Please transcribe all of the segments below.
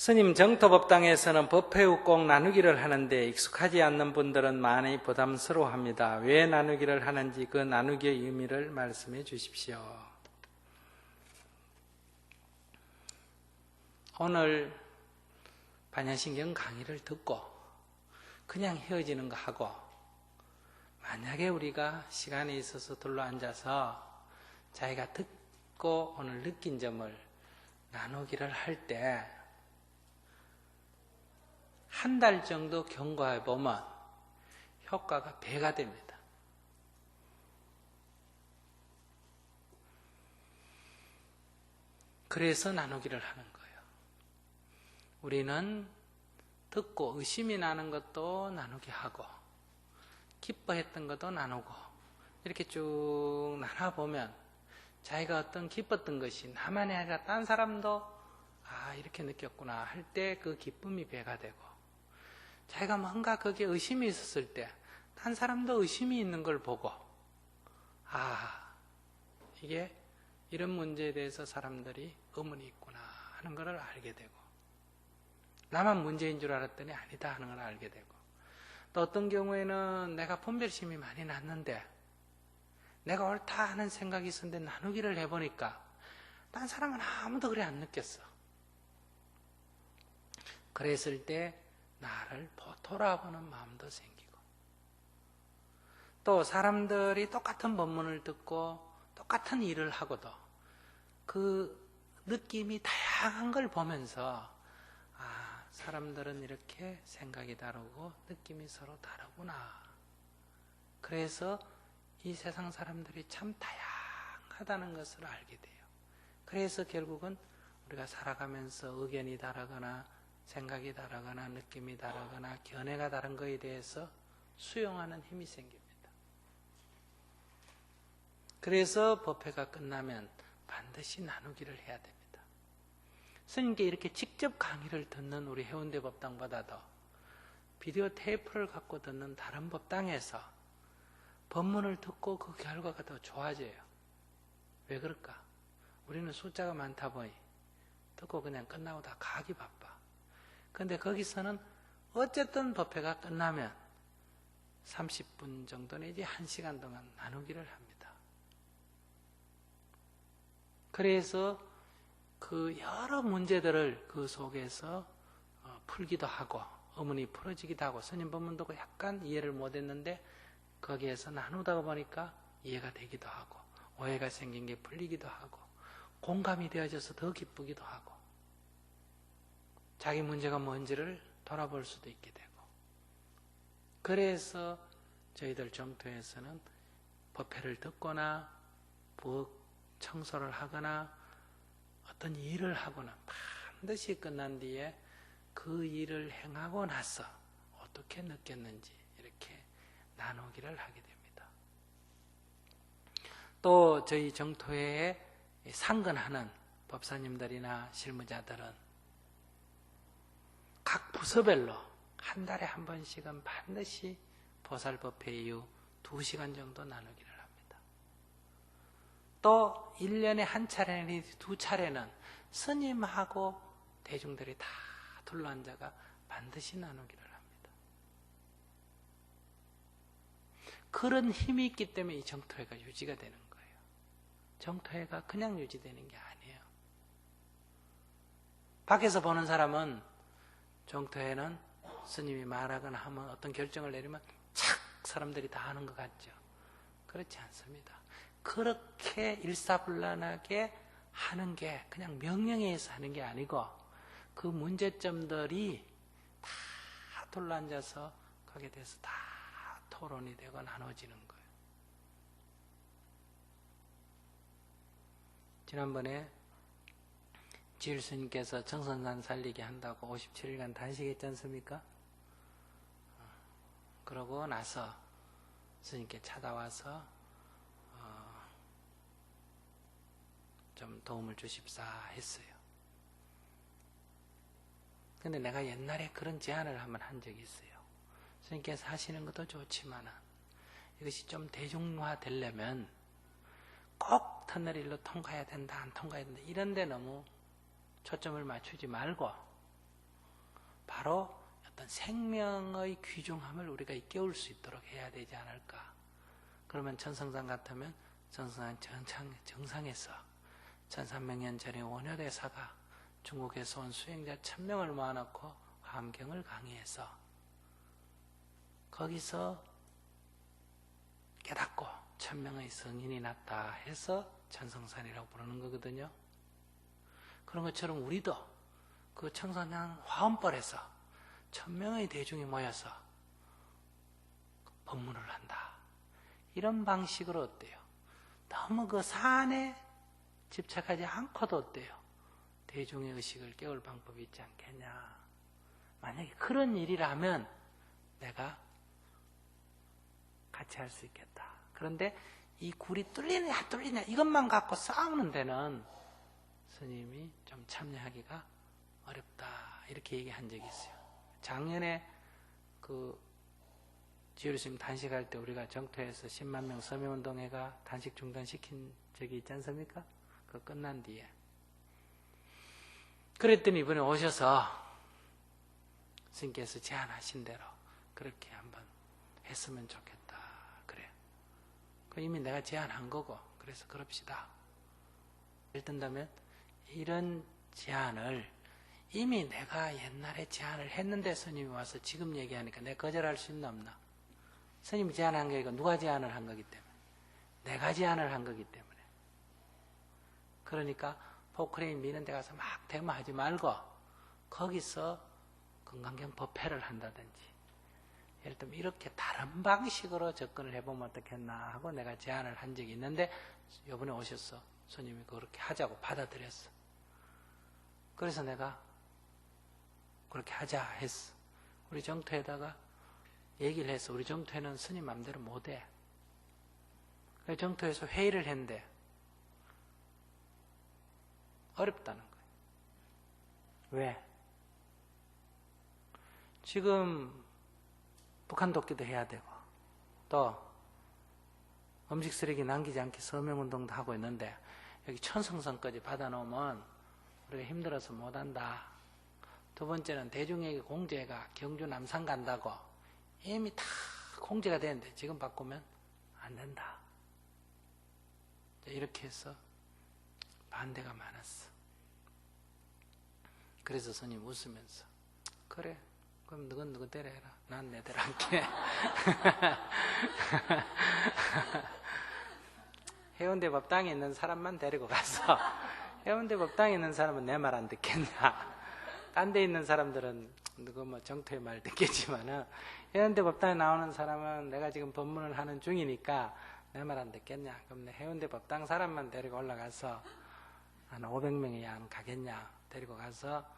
스님 정토법당에서는 법회 후 꼭 나누기를 하는데 익숙하지 않는 분들은 많이 부담스러워합니다. 왜 나누기를 하는지 그 나누기의 의미를 말씀해 주십시오. 오늘 반야신경 강의를 듣고 그냥 헤어지는 거 하고, 만약에 우리가 시간이 있어서 둘러앉아서 자기가 듣고 오늘 느낀 점을 나누기를 할 때 한 달 정도 경과해 보면 효과가 배가 됩니다. 그래서 나누기를 하는 거예요. 우리는 듣고 의심이 나는 것도 나누게 하고, 기뻐했던 것도 나누고, 이렇게 쭉 나눠보면 자기가 어떤 기뻤던 것이 나만이 아니라 딴 사람도 이렇게 느꼈구나 할 때 그 기쁨이 배가 되고, 자기가 뭔가 거기에 의심이 있었을 때 딴 사람도 의심이 있는 걸 보고, 이게 이런 문제에 대해서 사람들이 의문이 있구나 하는 걸 알게 되고, 나만 문제인 줄 알았더니 아니다 하는 걸 알게 되고, 또 어떤 경우에는 내가 분별심이 많이 났는데 내가 옳다 하는 생각이 있었는데 나누기를 해보니까 딴 사람은 아무도 그래 안 느꼈어. 그랬을 때 나를 돌아보는 마음도 생기고, 또 사람들이 똑같은 법문을 듣고 똑같은 일을 하고도 그 느낌이 다양한 걸 보면서 사람들은 이렇게 생각이 다르고 느낌이 서로 다르구나. 그래서 이 세상 사람들이 참 다양하다는 것을 알게 돼요. 그래서 결국은 우리가 살아가면서 의견이 다르거나 생각이 다르거나 느낌이 다르거나 견해가 다른 것에 대해서 수용하는 힘이 생깁니다. 그래서 법회가 끝나면 반드시 나누기를 해야 됩니다. 스님께 이렇게 직접 강의를 듣는 우리 해운대 법당보다도 비디오 테이프를 갖고 듣는 다른 법당에서 법문을 듣고 그 결과가 더 좋아져요. 왜 그럴까? 우리는 숫자가 많다 보니 듣고 그냥 끝나고 다 가기 바빠. 그런데 거기서는 어쨌든 법회가 끝나면 30분 정도 내지 1시간 동안 나누기를 합니다. 그래서 그 여러 문제들을 그 속에서 풀기도 하고, 의문이 풀어지기도 하고, 스님 법문도 약간 이해를 못했는데 거기에서 나누다 보니까 이해가 되기도 하고, 오해가 생긴 게 풀리기도 하고, 공감이 되어져서 더 기쁘기도 하고, 자기 문제가 뭔지를 돌아볼 수도 있게 되고. 그래서 저희들 정토에서는 법회를 듣거나 부엌 청소를 하거나 어떤 일을 하거나 반드시 끝난 뒤에 그 일을 행하고 나서 어떻게 느꼈는지 이렇게 나누기를 하게 됩니다. 또 저희 정토회에 상근하는 법사님들이나 실무자들은 각 부서별로 한 달에 한 번씩은 반드시 보살법회 이후 2시간 정도 나누기를 합니다. 또 1년에 한 차례나 2차례는 스님하고 대중들이 다 둘러앉아가 반드시 나누기를 합니다. 그런 힘이 있기 때문에 이 정토회가 유지가 되는 거예요. 정토회가 그냥 유지되는 게 아니에요. 밖에서 보는 사람은 정토회는 스님이 말하거나 하면 어떤 결정을 내리면 착 사람들이 다 하는 것 같죠. 그렇지 않습니다. 그렇게 일사불란하게 하는 게 그냥 명령에 의해서 하는 게 아니고, 그 문제점들이 다 둘러앉아서 거기에 대해서 다 토론이 되고 나눠지는 거예요. 지난번에 지일 스님께서 정선산 살리게 한다고 57일간 단식했지 않습니까? 그러고 나서 스님께 찾아와서 좀 도움을 주십사 했어요. 근데 내가 옛날에 그런 제안을 한번 한 적이 있어요. 스님께서 하시는 것도 좋지만 이것이 좀 대중화 되려면 꼭 터널일로 통과해야 된다, 안 통과해야 된다, 이런 데 너무 초점을 맞추지 말고 바로 어떤 생명의 귀중함을 우리가 깨울 수 있도록 해야 되지 않을까. 그러면 천성산 같으면 천성산 정상에서 1300년 전에 원효대사가 중국에서 온 수행자 1000명을 모아놓고 화엄경을 강의해서 거기서 깨닫고 1000명의 성인이 났다 해서 천성산이라고 부르는 거거든요. 그런 것처럼 우리도 그 청산산 화엄벌에서 1000명의 대중이 모여서 법문을 한다. 이런 방식으로 어때요? 너무 그 산에 집착하지 않고도 어때요? 대중의 의식을 깨울 방법이 있지 않겠냐. 만약에 그런 일이라면 내가 같이 할 수 있겠다. 그런데 이 굴이 뚫리냐 안 뚫리냐 이것만 갖고 싸우는 데는 스님이 좀 참여하기가 어렵다. 이렇게 얘기한 적이 있어요. 작년에 그 지효리 스님 단식할 때 우리가 정토에서 10만 명 서명운동회가 단식 중단시킨 적이 있지 않습니까? 그거 끝난 뒤에. 그랬더니 이번에 오셔서 스님께서 제안하신 대로 그렇게 한번 했으면 좋겠다. 그래. 이미 내가 제안한 거고 그래서 그럽시다. 예를 든다면 이런 제안을 이미 내가 옛날에 제안을 했는데 스님이 와서 지금 얘기하니까 내가 거절할 수 있나 없나? 스님이 제안한 게 이거 누가 제안을 한 거기 때문에 내가 제안을 한 거기 때문에 그러니까 포크레인 미는 데 가서 막 데모하지 말고 거기서 건강경 법회를 한다든지 예를 들면 이렇게 다른 방식으로 접근을 해보면 어떻겠나 하고 내가 제안을 한 적이 있는데 이번에 오셨어. 스님이 그렇게 하자고 받아들였어. 그래서 내가 그렇게 하자 했어. 우리 정토에다가 얘기를 했어. 우리 정토에는 스님 맘대로 못해. 그래서 정토에서 회의를 했는데 어렵다는 거예요. 왜? 지금 북한 돕기도 해야 되고 또 음식 쓰레기 남기지 않게 서명운동도 하고 있는데 여기 천성선까지 받아놓으면 우리가 힘들어서 못한다. 두 번째는 대중에게 공제가 경주 남산 간다고 이미 다 공제가 되는데 지금 바꾸면 안 된다. 이렇게 해서 반대가 많았어. 그래서 스님 웃으면서 그래 그럼 너건 누구 대로 해라. 난 내 대로 할게. 해운대 법당에 있는 사람만 데리고 가서 해운대 법당에 있는 사람은 내 말 안 듣겠냐. 딴 데 있는 사람들은 누구 뭐 정토의 말 듣겠지만은 해운대 법당에 나오는 사람은 내가 지금 법문을 하는 중이니까 내 말 안 듣겠냐. 그럼 내 해운대 법당 사람만 데리고 올라가서 한 500명이 안 가겠냐. 데리고 가서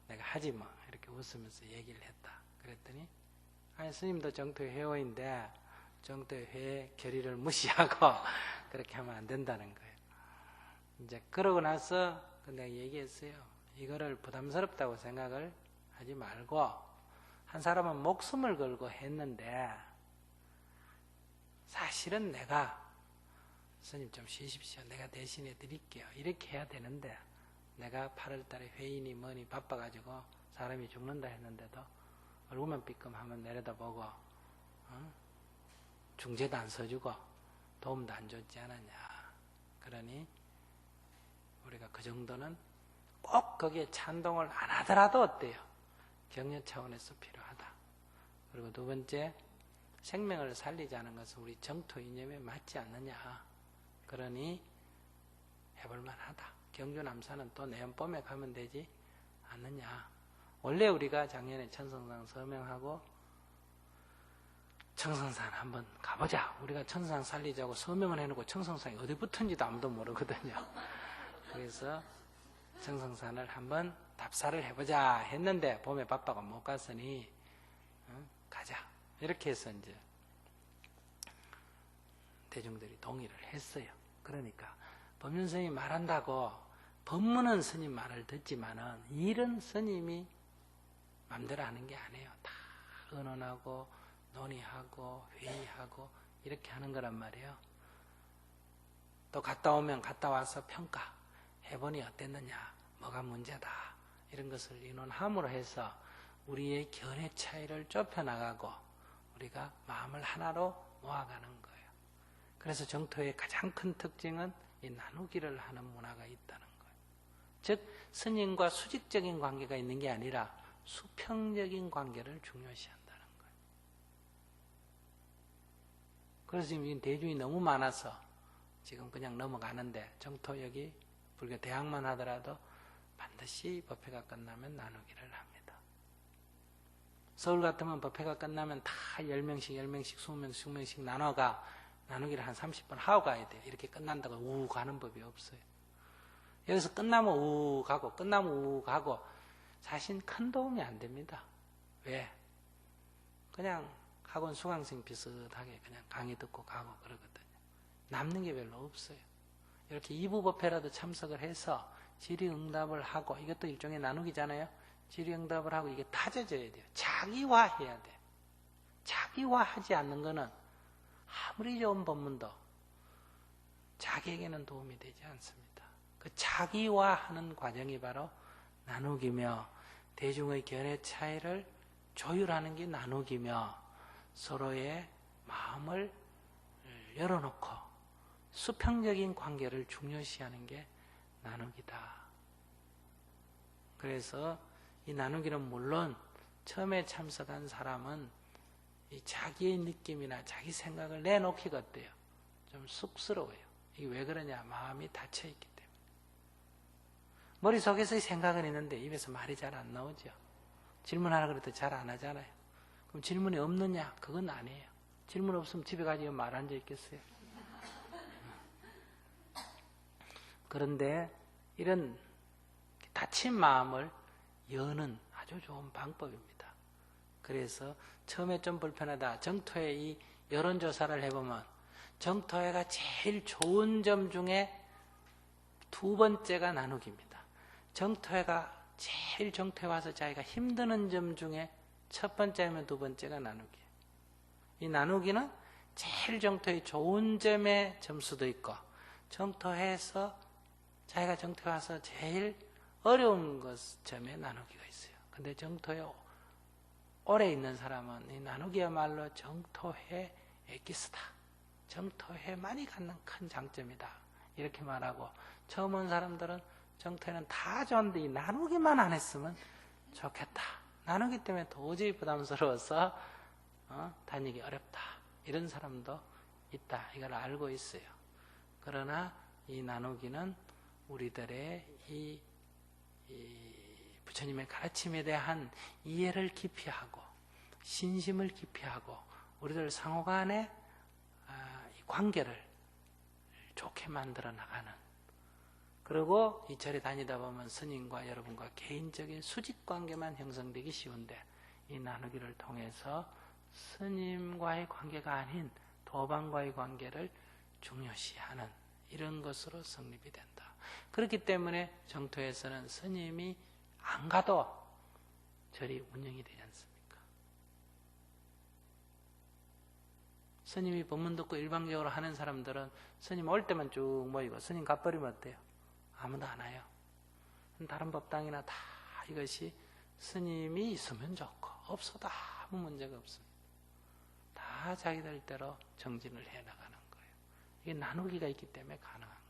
내가 하지 뭐. 이렇게 웃으면서 얘기를 했다. 그랬더니 아니 스님도 정토의 회원인데 정토의 회 결의를 무시하고 그렇게 하면 안 된다는 거예요. 이제 그러고 나서 내가 얘기했어요. 이거를 부담스럽다고 생각을 하지 말고 한 사람은 목숨을 걸고 했는데 사실은 내가 스님 좀 쉬십시오. 내가 대신해 드릴게요. 이렇게 해야 되는데 내가 8월 달에 회의니 뭐니 바빠가지고 사람이 죽는다 했는데도 얼굴만 삐끔하면 내려다보고 중재도 안 서주고 도움도 안 줬지 않았냐. 그러니 우리가 그 정도는 꼭 거기에 찬동을 안 하더라도 어때요? 격려 차원에서 필요하다. 그리고 두 번째, 생명을 살리자는 것은 우리 정토 이념에 맞지 않느냐. 그러니 해볼만 하다. 경주 남산은 또 내년 봄에 가면 되지 않느냐. 원래 우리가 작년에 천성산 서명하고 청성산 한번 가보자. 우리가 천성산 살리자고 서명을 해놓고 청성산이 어디 붙은지도 아무도 모르거든요. 그래서 청성산을 한번 답사를 해보자 했는데 봄에 바빠가 못 갔으니 가자. 이렇게 해서 이제 대중들이 동의를 했어요. 그러니까 법륜 스님이 말한다고 법문은 스님 말을 듣지만은 일은 스님이 맘대로 하는 게 아니에요. 다 의논하고 논의하고 회의하고 이렇게 하는 거란 말이에요. 또 갔다 오면 갔다 와서 평가 해보니 어땠느냐, 뭐가 문제다 이런 것을 의논함으로 해서 우리의 견해 차이를 좁혀나가고 우리가 마음을 하나로 모아가는 거예요. 그래서 정토의 가장 큰 특징은 이 나누기를 하는 문화가 있다는 거예요. 즉 스님과 수직적인 관계가 있는 게 아니라 수평적인 관계를 중요시한다는 거예요. 그래서 지금 대중이 너무 많아서 지금 그냥 넘어가는데, 정토 여기 불교 대학만 하더라도 반드시 법회가 끝나면 나누기를 합니다. 서울 같으면 법회가 끝나면 다 10명씩 20명씩 나눠가 나누기를 한 30번 하고 가야 돼요. 이렇게 끝난다고 우 가는 법이 없어요. 여기서 끝나면 우 가고 끝나면 우 가고 사실 큰 도움이 안 됩니다. 왜? 그냥 학원 수강생 비슷하게 그냥 강의 듣고 가고 그러거든요. 남는 게 별로 없어요. 이렇게 2부 법회라도 참석을 해서 질의응답을 하고, 이것도 일종의 나누기잖아요. 질의응답을 하고 이게 다져져야 돼요. 자기화해야 돼요. 자기화하지 않는 거는 아무리 좋은 법문도 자기에게는 도움이 되지 않습니다. 그 자기화하는 과정이 바로 나누기며, 대중의 견해 차이를 조율하는 게 나누기며, 서로의 마음을 열어놓고 수평적인 관계를 중요시하는 게 나누기다. 그래서 이 나누기는 물론 처음에 참석한 사람은 이 자기의 느낌이나 자기 생각을 내놓기가 어때요? 좀 쑥스러워요. 이게 왜 그러냐? 마음이 닫혀있기 때문에. 머릿속에서의 생각은 있는데 입에서 말이 잘 안 나오죠. 질문하라 그래도 잘 안 하잖아요. 그럼 질문이 없느냐? 그건 아니에요. 질문 없으면 집에 가지고 말 앉아 있겠어요? 그런데 이런 닫힌 마음을 여는 아주 좋은 방법입니다. 그래서 처음에 좀 불편하다. 정토회 이 여론조사를 해보면 정토회가 제일 좋은 점 중에 두 번째가 나누기입니다. 정토회가 제일 정토회 와서 자기가 힘드는 점 중에 첫 번째면 두 번째가 나누기예요. 이 나누기는 제일 정토회 좋은 점의 점수도 있고, 정토회에서 자기가 정토회 와서 제일 어려운 점에 나누기가 있어요. 근데 정토회 오래 있는 사람은 이 나누기야말로 정토회 엑기스다. 정토회만이 갖는 큰 장점이다. 이렇게 말하고, 처음 온 사람들은 정토회는 다 좋은데 이 나누기만 안 했으면 좋겠다. 나누기 때문에 도저히 부담스러워서 다니기 어렵다. 이런 사람도 있다. 이걸 알고 있어요. 그러나 이 나누기는 우리들의 이 부처님의 가르침에 대한 이해를 깊이 하고 신심을 깊이 하고 우리들 상호간의 이 관계를 좋게 만들어 나가는, 그리고 이 절에 다니다 보면 스님과 여러분과 개인적인 수직관계만 형성되기 쉬운데, 이 나누기를 통해서 스님과의 관계가 아닌 도반과의 관계를 중요시하는 이런 것으로 성립이 된다. 그렇기 때문에 정토에서는 스님이 안 가도 절이 운영이 되지 않습니까? 스님이 법문 듣고 일방적으로 하는 사람들은 스님 올 때만 쭉 모이고 스님 가버리면 어때요? 아무도 안 와요. 다른 법당이나 다 이것이 스님이 있으면 좋고 없어도 아무 문제가 없습니다. 다 자기들대로 정진을 해나가는 거예요. 이게 나누기가 있기 때문에 가능한 거예요.